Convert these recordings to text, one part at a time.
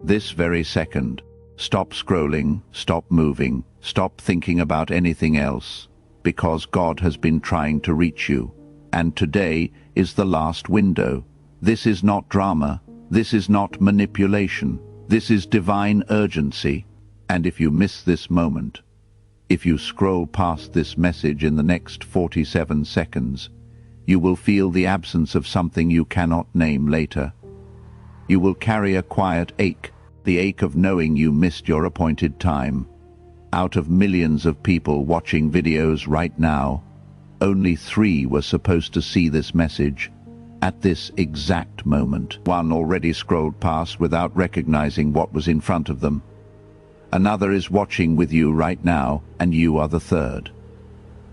This very second. Stop scrolling, stop moving, stop thinking about anything else, because God has been trying to reach you. And today is the last window. This is not drama. This is not manipulation. This is divine urgency. And if you miss this moment, if you scroll past this message in the next 47 seconds, you will feel the absence of something you cannot name later. You will carry a quiet ache, the ache of knowing you missed your appointed time. Out of millions of people watching videos right now, only 3 were supposed to see this message at this exact moment. 1 already scrolled past without recognizing what was in front of them. Another is watching with you right now, and you are the 3rd.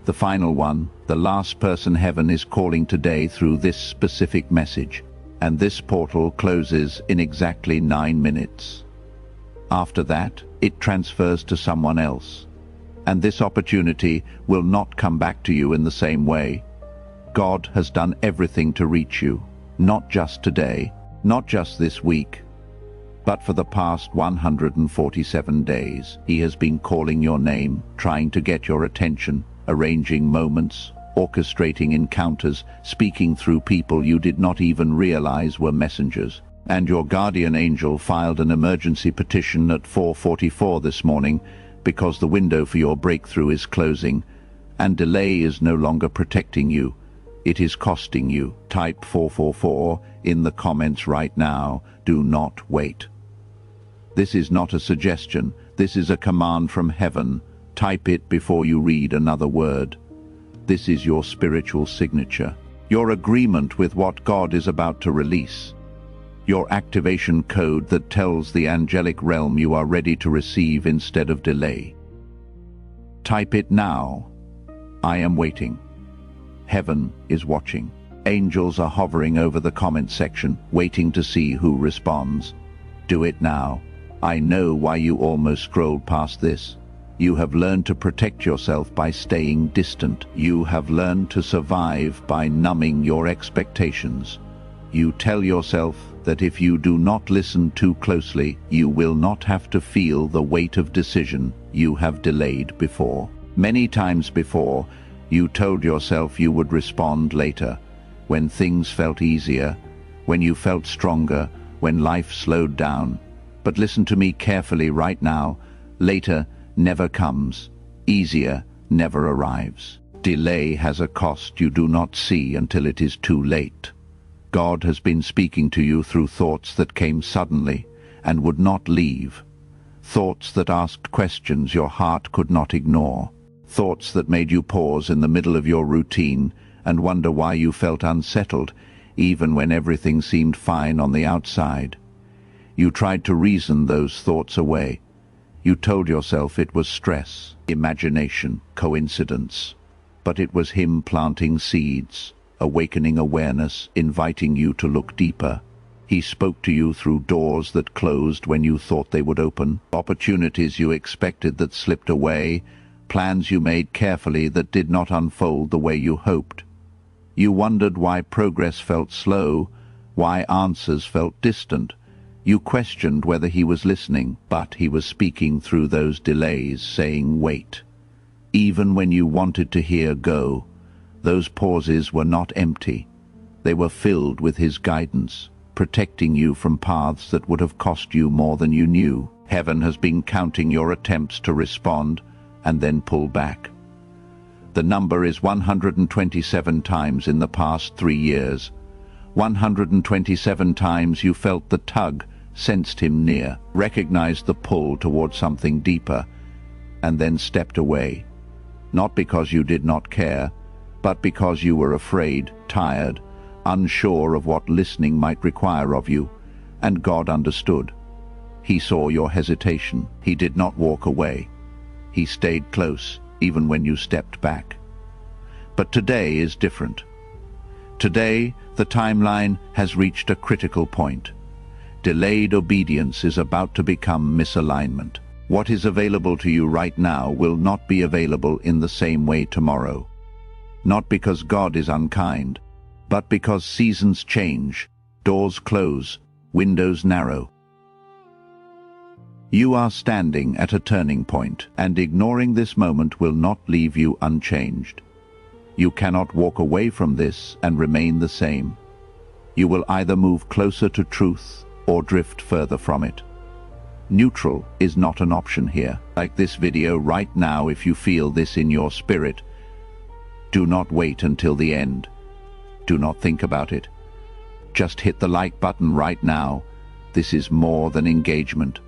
The final one, the last person heaven is calling today through this specific message, and this portal closes in exactly 9 minutes. After that, it transfers to someone else, and this opportunity will not come back to you in the same way. God has done everything to reach you, not just today, not just this week, but for the past 147 days. He has been calling your name, trying to get your attention, arranging moments, orchestrating encounters, speaking through people you did not even realize were messengers. And your guardian angel filed an emergency petition at 4:44 this morning because the window for your breakthrough is closing, and delay is no longer protecting you. It is costing you. Type 444 in the comments right now. Do not wait. This is not a suggestion. This is a command from heaven. Type it before you read another word. This is your spiritual signature, your agreement with what God is about to release, your activation code that tells the angelic realm you are ready to receive instead of delay. Type it now. I am waiting. Heaven is watching. Angels are hovering over the comment section, waiting to see who responds. Do it now. I know why you almost scrolled past this. You have learned to protect yourself by staying distant. You have learned to survive by numbing your expectations. You tell yourself that if you do not listen too closely, you will not have to feel the weight of decision you have delayed before. Many times before, you told yourself you would respond later, when things felt easier, when you felt stronger, when life slowed down. But listen to me carefully right now. Later never comes. Easier never arrives. Delay has a cost you do not see until it is too late. God has been speaking to you through thoughts that came suddenly and would not leave. Thoughts that asked questions your heart could not ignore. Thoughts that made you pause in the middle of your routine and wonder why you felt unsettled, even when everything seemed fine on the outside. You tried to reason those thoughts away. You told yourself it was stress, imagination, coincidence. But it was him planting seeds, awakening awareness, inviting you to look deeper. He spoke to you through doors that closed when you thought they would open, opportunities you expected that slipped away, plans you made carefully that did not unfold the way you hoped. You wondered why progress felt slow, why answers felt distant. You questioned whether he was listening, but he was speaking through those delays, saying, wait. Even when you wanted to hear go, those pauses were not empty. They were filled with his guidance, protecting you from paths that would have cost you more than you knew. Heaven has been counting your attempts to respond and then pull back. The number is 127 times in the past 3 years. 127 times you felt the tug, sensed him near, recognized the pull toward something deeper, and then stepped away. Not because you did not care, but because you were afraid, tired, unsure of what listening might require of you, and God understood. He saw your hesitation. He did not walk away. He stayed close, even when you stepped back. But today is different. Today, the timeline has reached a critical point. Delayed obedience is about to become misalignment. What is available to you right now will not be available in the same way tomorrow. Not because God is unkind, but because seasons change, doors close, windows narrow. You are standing at a turning point, and ignoring this moment will not leave you unchanged. You cannot walk away from this and remain the same. You will either move closer to truth or drift further from it. Neutral is not an option here. Like this video right now if you feel this in your spirit. Do not wait until the end. Do not think about it. Just hit the like button right now. This is more than engagement.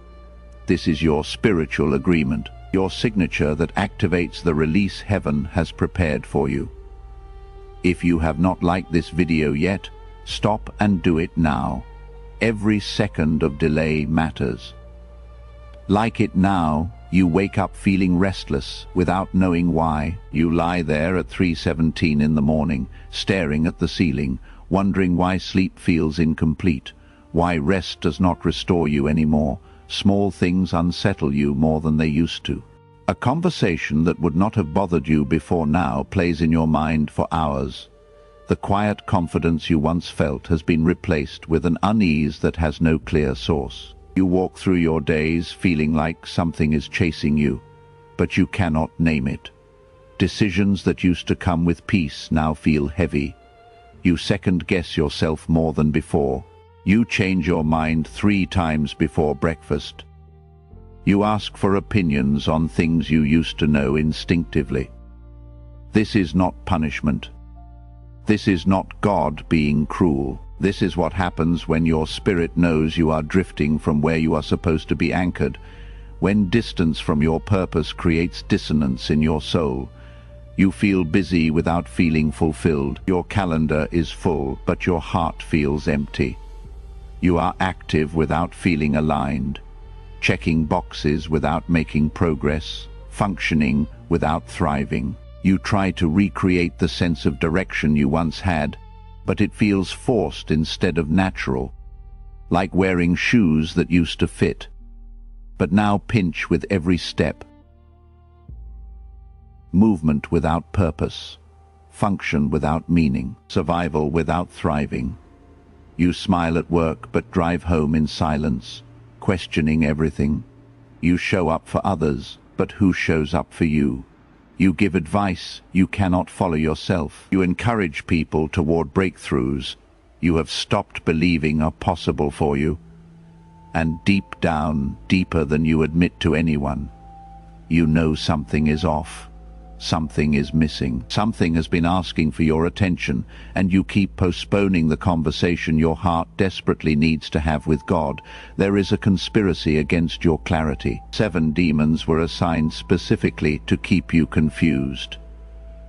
This is your spiritual agreement, your signature that activates the release heaven has prepared for you. If you have not liked this video yet, stop and do it now. Every second of delay matters. Like it now, you wake up feeling restless without knowing why. You lie there at 3:17 in the morning, staring at the ceiling, wondering why sleep feels incomplete, why rest does not restore you anymore. Small things unsettle you more than they used to. A conversation that would not have bothered you before now plays in your mind for hours. The quiet confidence you once felt has been replaced with an unease that has no clear source. You walk through your days feeling like something is chasing you, but you cannot name it. Decisions that used to come with peace now feel heavy. You second-guess yourself more than before. You change your mind 3 times before breakfast. You ask for opinions on things you used to know instinctively. This is not punishment. This is not God being cruel. This is what happens when your spirit knows you are drifting from where you are supposed to be anchored, when distance from your purpose creates dissonance in your soul. You feel busy without feeling fulfilled. Your calendar is full, but your heart feels empty. You are active without feeling aligned, checking boxes without making progress, functioning without thriving. You try to recreate the sense of direction you once had, but it feels forced instead of natural, like wearing shoes that used to fit, but now pinch with every step. Movement without purpose, function without meaning, survival without thriving. You smile at work but drive home in silence, questioning everything. You show up for others, but who shows up for you? You give advice you cannot follow yourself. You encourage people toward breakthroughs you have stopped believing are possible for you. And deep down, deeper than you admit to anyone, you know something is off. Something is missing. Something has been asking for your attention, and you keep postponing the conversation your heart desperately needs to have with God. There is a conspiracy against your clarity. 7 demons were assigned specifically to keep you confused,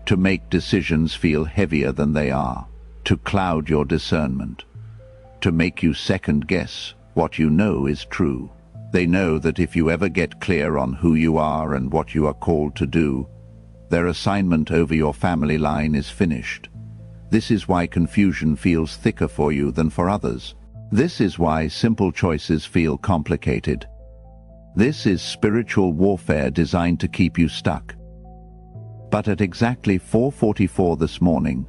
to make decisions feel heavier than they are, to cloud your discernment, to make you second-guess what you know is true. They know that if you ever get clear on who you are and what you are called to do, their assignment over your family line is finished. This is why confusion feels thicker for you than for others. This is why simple choices feel complicated. This is spiritual warfare designed to keep you stuck. But at exactly 4:44 this morning,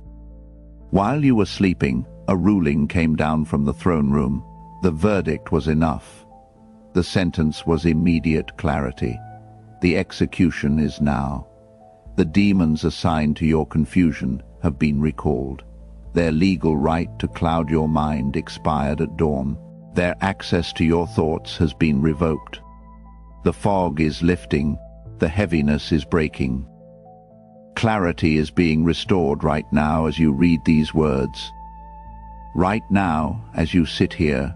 while you were sleeping, a ruling came down from the throne room. The verdict was enough. The sentence was immediate clarity. The execution is now. The demons assigned to your confusion have been recalled. Their legal right to cloud your mind expired at dawn. Their access to your thoughts has been revoked. The fog is lifting. The heaviness is breaking. Clarity is being restored right now as you read these words. Right now, as you sit here,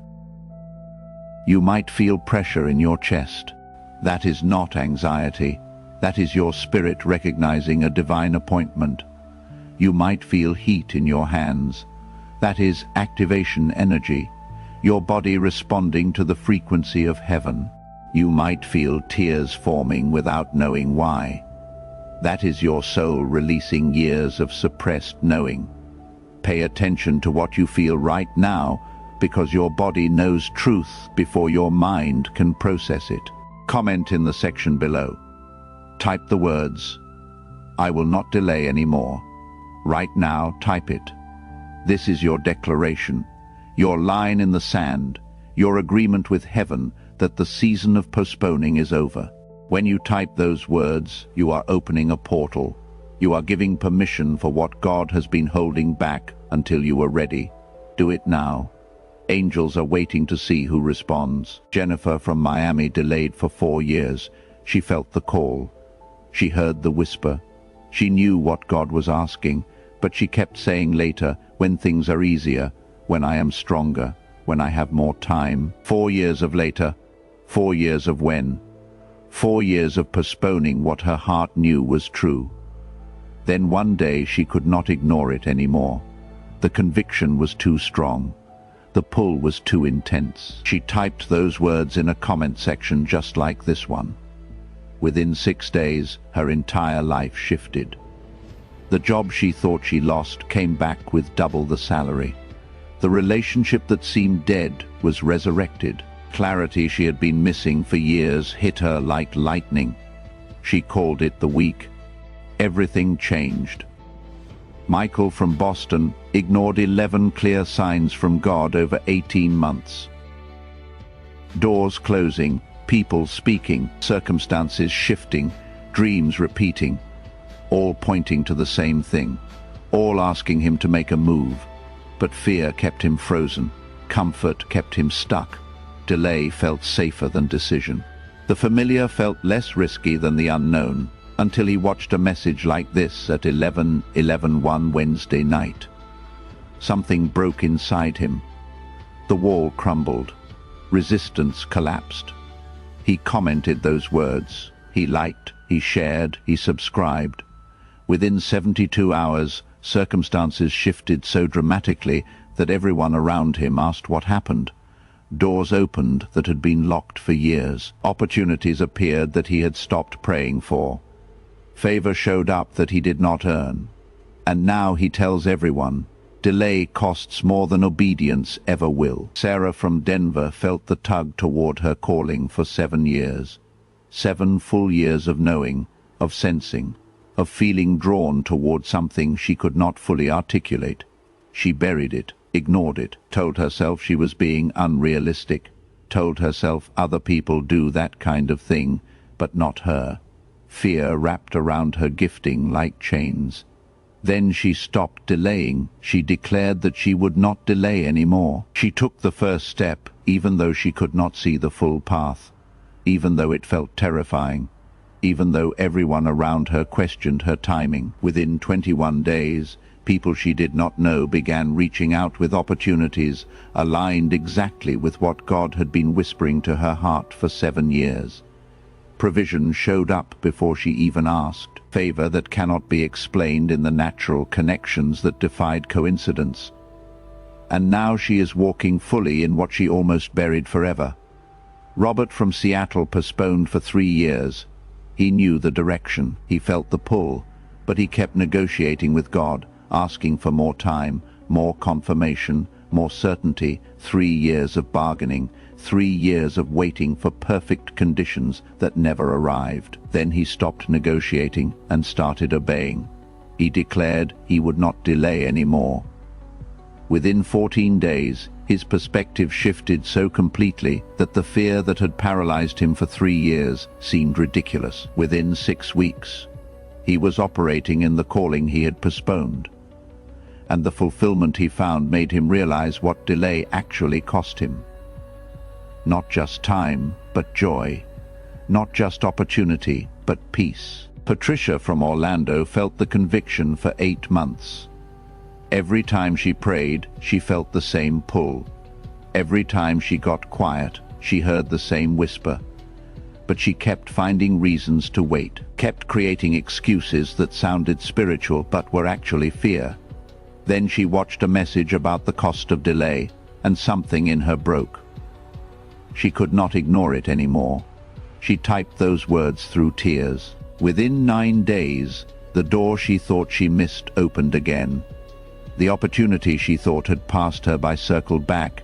you might feel pressure in your chest. That is not anxiety. That is your spirit recognizing a divine appointment. You might feel heat in your hands. That is activation energy, your body responding to the frequency of heaven. You might feel tears forming without knowing why. That is your soul releasing years of suppressed knowing. Pay attention to what you feel right now, because your body knows truth before your mind can process it. Comment in the section below. Type the words, "I will not delay anymore." Right now, type it. This is your declaration, your line in the sand, your agreement with heaven that the season of postponing is over. When you type those words, you are opening a portal. You are giving permission for what God has been holding back until you are ready. Do it now. Angels are waiting to see who responds. Jennifer from Miami delayed for 4 years. She felt the call. She heard the whisper. She knew what God was asking, but she kept saying later, when things are easier, when I am stronger, when I have more time. 4 years of later, 4 years of when. 4 years of postponing what her heart knew was true. Then one day she could not ignore it anymore. The conviction was too strong. The pull was too intense. She typed those words in a comment section just like this one. Within 6 days, her entire life shifted. The job she thought she lost came back with double the salary. The relationship that seemed dead was resurrected. Clarity she had been missing for years hit her like lightning. She called it the week. Everything changed. Michael from Boston ignored 11 clear signs from God over 18 months. Doors closing, people speaking, circumstances shifting, dreams repeating, all pointing to the same thing, all asking him to make a move. But fear kept him frozen, comfort kept him stuck, delay felt safer than decision. The familiar felt less risky than the unknown, until he watched a message like this at 11:11 one Wednesday night. Something broke inside him. The wall crumbled. Resistance collapsed. He commented those words. He liked, he shared, he subscribed. Within 72 hours, circumstances shifted so dramatically that everyone around him asked what happened. Doors opened that had been locked for years. Opportunities appeared that he had stopped praying for. Favor showed up that he did not earn. And now he tells everyone, delay costs more than obedience ever will. Sarah from Denver felt the tug toward her calling for 7 years. 7 full years of knowing, of sensing, of feeling drawn toward something she could not fully articulate. She buried it, ignored it, told herself she was being unrealistic, told herself other people do that kind of thing, but not her. Fear wrapped around her gifting like chains. Then she stopped delaying. She declared that she would not delay anymore. She took the first step, even though she could not see the full path, even though it felt terrifying, even though everyone around her questioned her timing. Within 21 days, people she did not know began reaching out with opportunities aligned exactly with what God had been whispering to her heart for 7 years. Provision showed up before she even asked, favor that cannot be explained in the natural connections that defied coincidence. And now she is walking fully in what she almost buried forever. Robert from Seattle postponed for 3 years. He knew the direction, he felt the pull, but he kept negotiating with God, asking for more time, more confirmation, more certainty. 3 years of bargaining, 3 years of waiting for perfect conditions that never arrived. Then he stopped negotiating and started obeying. He declared he would not delay anymore. Within 14 days, his perspective shifted so completely that the fear that had paralyzed him for 3 years seemed ridiculous. Within 6 weeks, he was operating in the calling he had postponed. And the fulfillment he found made him realize what delay actually cost him. Not just time, but joy. Not just opportunity, but peace. Patricia from Orlando felt the conviction for 8 months. Every time she prayed, she felt the same pull. Every time she got quiet, she heard the same whisper. But she kept finding reasons to wait, kept creating excuses that sounded spiritual but were actually fear. Then she watched a message about the cost of delay, and something in her broke. She could not ignore it anymore. She typed those words through tears. Within 9 days, the door she thought she missed opened again. The opportunity she thought had passed her by circled back,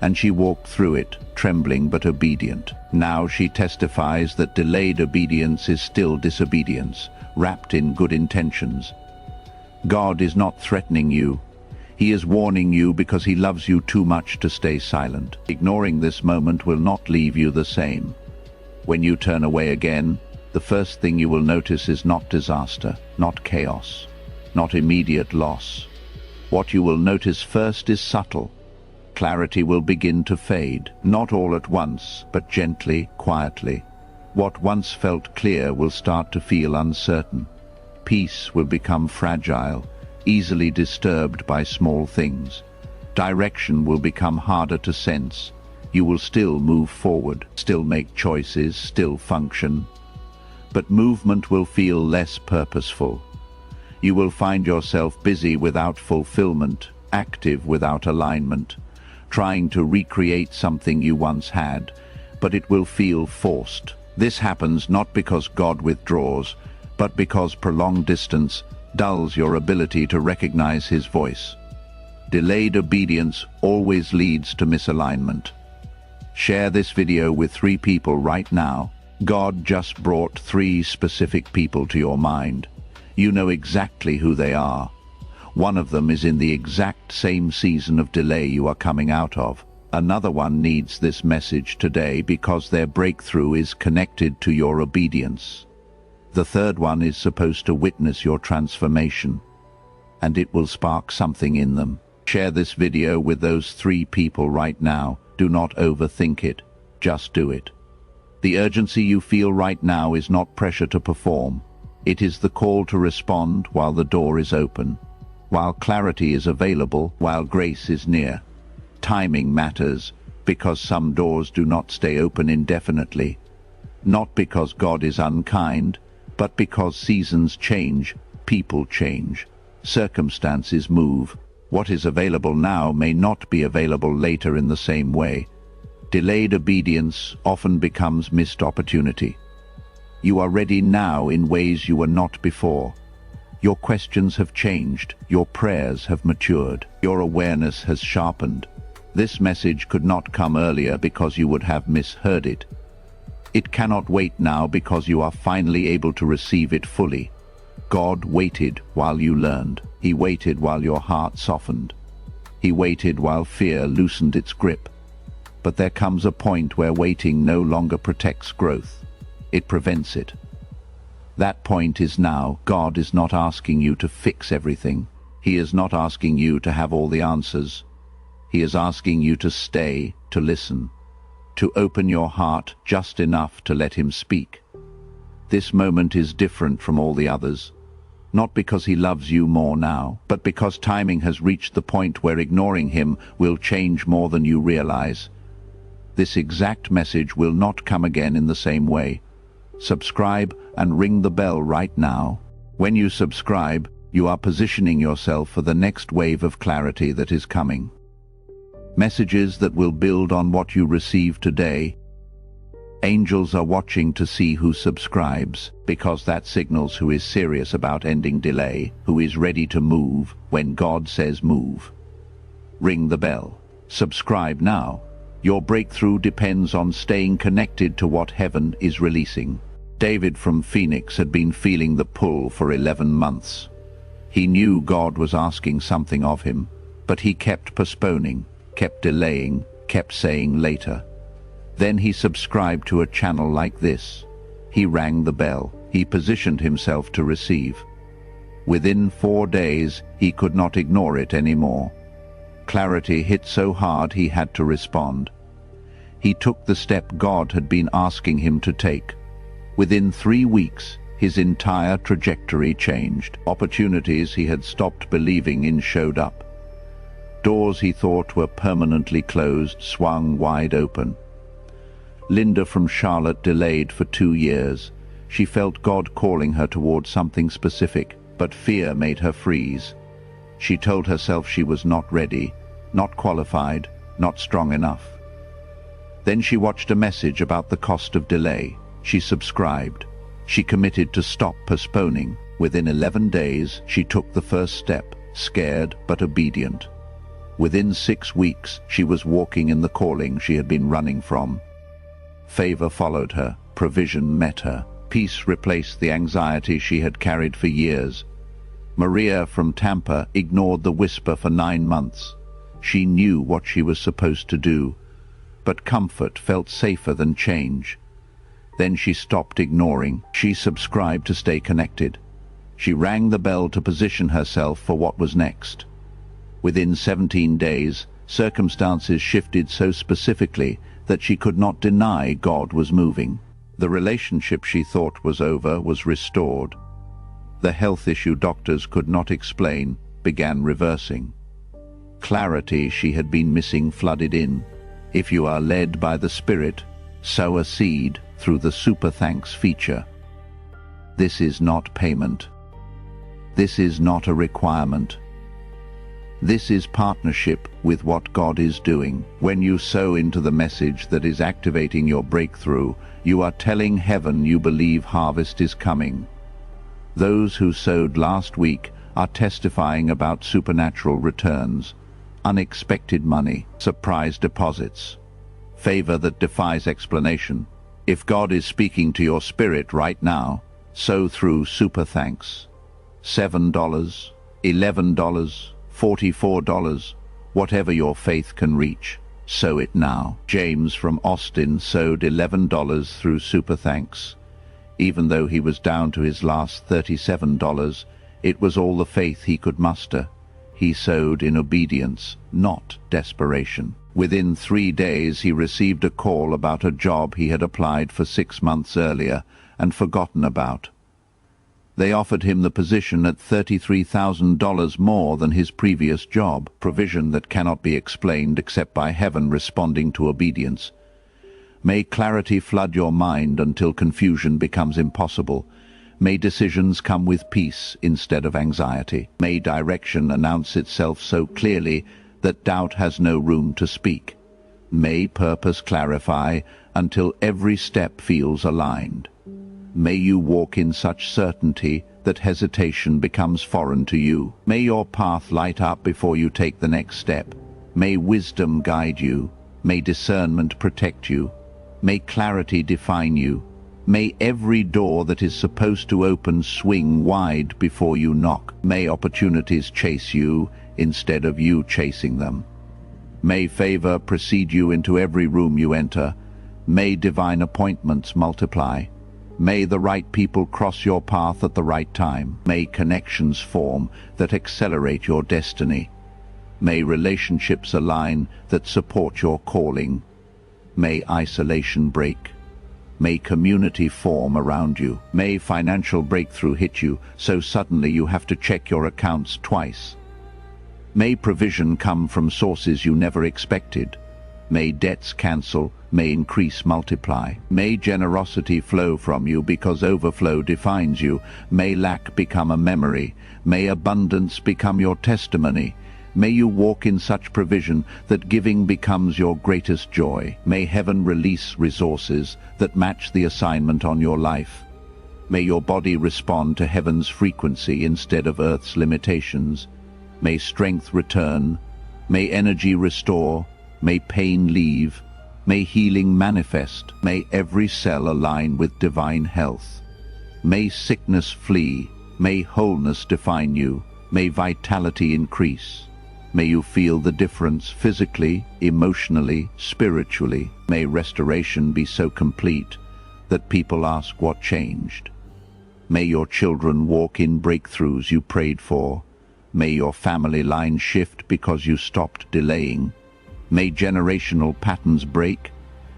and she walked through it, trembling but obedient. Now she testifies that delayed obedience is still disobedience, wrapped in good intentions. God is not threatening you. He is warning you because he loves you too much to stay silent. Ignoring this moment will not leave you the same. When you turn away again, the first thing you will notice is not disaster, not chaos, not immediate loss. What you will notice first is subtle. Clarity will begin to fade, not all at once, but gently, quietly. What once felt clear will start to feel uncertain. Peace will become fragile, easily disturbed by small things. Direction will become harder to sense. You will still move forward, still make choices, still function. But movement will feel less purposeful. You will find yourself busy without fulfillment, active without alignment, trying to recreate something you once had, but it will feel forced. This happens not because God withdraws, but because prolonged distance dulls your ability to recognize his voice. Delayed obedience always leads to misalignment. Share this video with 3 people right now. God just brought 3 specific people to your mind. You know exactly who they are. One of them is in the exact same season of delay you are coming out of. Another one needs this message today because their breakthrough is connected to your obedience. The third one is supposed to witness your transformation, and it will spark something in them. Share this video with those 3 people right now. Do not overthink it. Just do it. The urgency you feel right now is not pressure to perform. It is the call to respond while the door is open, while clarity is available, while grace is near. Timing matters because some doors do not stay open indefinitely. Not because God is unkind, but because seasons change, people change, circumstances move. What is available now may not be available later in the same way. Delayed obedience often becomes missed opportunity. You are ready now in ways you were not before. Your questions have changed, your prayers have matured, your awareness has sharpened. This message could not come earlier because you would have misheard it. It cannot wait now because you are finally able to receive it fully. God waited while you learned. He waited while your heart softened. He waited while fear loosened its grip. But there comes a point where waiting no longer protects growth. It prevents it. That point is now. God is not asking you to fix everything. He is not asking you to have all the answers. He is asking you to stay, to listen, to open your heart just enough to let him speak. This moment is different from all the others. Not because he loves you more now, but because timing has reached the point where ignoring him will change more than you realize. This exact message will not come again in the same way. Subscribe and ring the bell right now. When you subscribe, you are positioning yourself for the next wave of clarity that is coming. Messages that will build on what you receive today. Angels are watching to see who subscribes, because that signals who is serious about ending delay, who is ready to move when God says move. Ring the bell. Subscribe now. Your breakthrough depends on staying connected to what heaven is releasing. David from Phoenix had been feeling the pull for 11 months. He knew God was asking something of him, but he kept postponing, kept delaying, kept saying later. Then he subscribed to a channel like this. He rang the bell. He positioned himself to receive. Within 4 days, he could not ignore it anymore. Clarity hit so hard he had to respond. He took the step God had been asking him to take. Within 3 weeks, his entire trajectory changed. Opportunities he had stopped believing in showed up. Doors he thought were permanently closed swung wide open. Linda from Charlotte delayed for 2 years. She felt God calling her towards something specific, but fear made her freeze. She told herself she was not ready, not qualified, not strong enough. Then she watched a message about the cost of delay. She subscribed. She committed to stop postponing. Within 11 days, she took the first step, scared but obedient. Within 6 weeks, she was walking in the calling she had been running from. Favor followed her, provision met her, peace replaced the anxiety she had carried for years. Maria from Tampa ignored the whisper for 9 months. She knew what she was supposed to do, but comfort felt safer than change. Then she stopped ignoring. She subscribed to stay connected. She rang the bell to position herself for what was next. Within 17 days, circumstances shifted so specifically that she could not deny God was moving. The relationship she thought was over was restored. The health issue doctors could not explain began reversing. Clarity she had been missing flooded in. If you are led by the Spirit, sow a seed through the Super Thanks feature. This is not payment. This is not a requirement. This is partnership with what God is doing. When you sow into the message that is activating your breakthrough, you are telling heaven you believe harvest is coming. Those who sowed last week are testifying about supernatural returns, unexpected money, surprise deposits, favor that defies explanation. If God is speaking to your spirit right now, sow through Super Thanks. $7, $11, $44, whatever your faith can reach, sow it now. James from Austin sowed $11 through Super Thanks. Even though he was down to his last $37, it was all the faith he could muster. He sowed in obedience, not desperation. Within 3 days he received a call about a job he had applied for 6 months earlier and forgotten about. They offered him the position at $33,000 more than his previous job, provision that cannot be explained except by heaven responding to obedience. May clarity flood your mind until confusion becomes impossible. May decisions come with peace instead of anxiety. May direction announce itself so clearly that doubt has no room to speak. May purpose clarify until every step feels aligned. May you walk in such certainty that hesitation becomes foreign to you. May your path light up before you take the next step. May wisdom guide you. May discernment protect you. May clarity define you. May every door that is supposed to open swing wide before you knock. May opportunities chase you instead of you chasing them. May favor precede you into every room you enter. May divine appointments multiply. May the right people cross your path at the right time. May connections form that accelerate your destiny. May relationships align that support your calling. May isolation break. May community form around you. May financial breakthrough hit you so suddenly you have to check your accounts twice. May provision come from sources you never expected. May debts cancel. May increase multiply. May generosity flow from you because overflow defines you. May lack become a memory. May abundance become your testimony. May you walk in such provision that giving becomes your greatest joy. May heaven release resources that match the assignment on your life. May your body respond to heaven's frequency instead of earth's limitations. May strength return. May energy restore. May pain leave. May healing manifest. May every cell align with divine health. May sickness flee. May wholeness define you. May vitality increase. May you feel the difference physically, emotionally, spiritually. May restoration be so complete that people ask what changed. May your children walk in breakthroughs you prayed for. May your family line shift because you stopped delaying. May generational patterns break.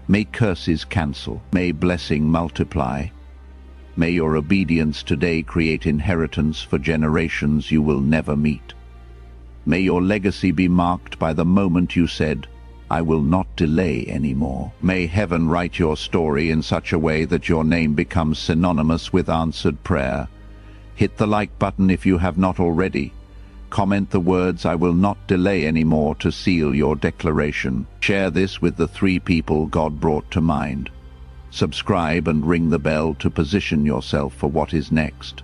May curses cancel. May blessing multiply. May your obedience today create inheritance for generations you will never meet. May your legacy be marked by the moment you said, "I will not delay anymore." May heaven write your story in such a way that your name becomes synonymous with answered prayer. Hit the like button if you have not already. Comment the words "I will not delay anymore" to seal your declaration. Share this with the 3 people God brought to mind. Subscribe and ring the bell to position yourself for what is next.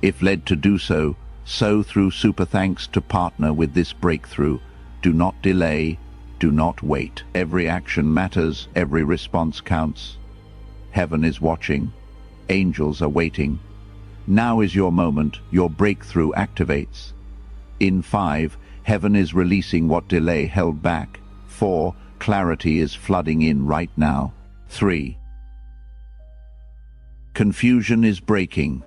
If led to do so, sow through Super Thanks to partner with this breakthrough. Do not delay, do not wait. Every action matters, every response counts. Heaven is watching, angels are waiting. Now is your moment, your breakthrough activates. In 5, heaven is releasing what delay held back. 4, clarity is flooding in right now. 3, confusion is breaking.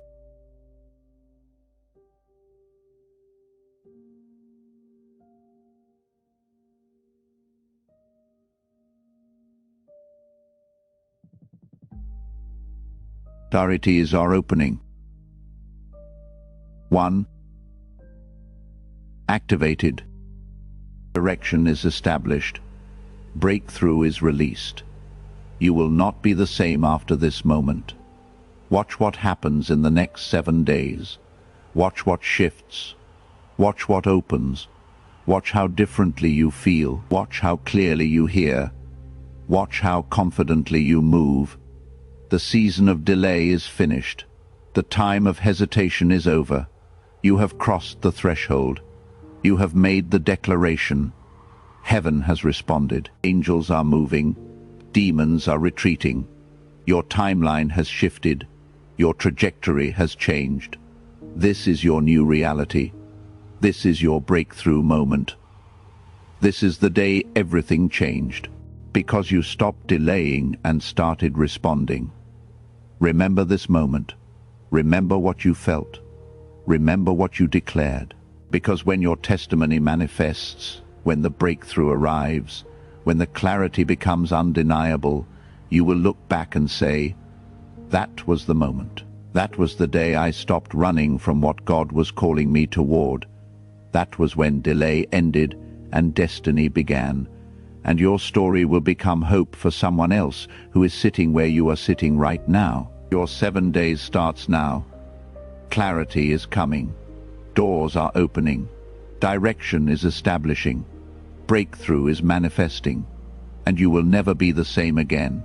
Clarities are opening. 1, activated. Direction is established. Breakthrough is released. You will not be the same after this moment. Watch what happens in the next 7 days. Watch what shifts. Watch what opens. Watch how differently you feel. Watch how clearly you hear. Watch how confidently you move. The season of delay is finished. The time of hesitation is over. You have crossed the threshold. You have made the declaration. Heaven has responded. Angels are moving. Demons are retreating. Your timeline has shifted. Your trajectory has changed. This is your new reality. This is your breakthrough moment. This is the day everything changed, because you stopped delaying and started responding. Remember this moment. Remember what you felt. Remember what you declared. Because when your testimony manifests, when the breakthrough arrives, when the clarity becomes undeniable, you will look back and say, that was the moment. That was the day I stopped running from what God was calling me toward. That was when delay ended and destiny began. And your story will become hope for someone else who is sitting where you are sitting right now. Your 7 days starts now. Clarity is coming. Doors are opening. Direction is establishing. Breakthrough is manifesting. And you will never be the same again.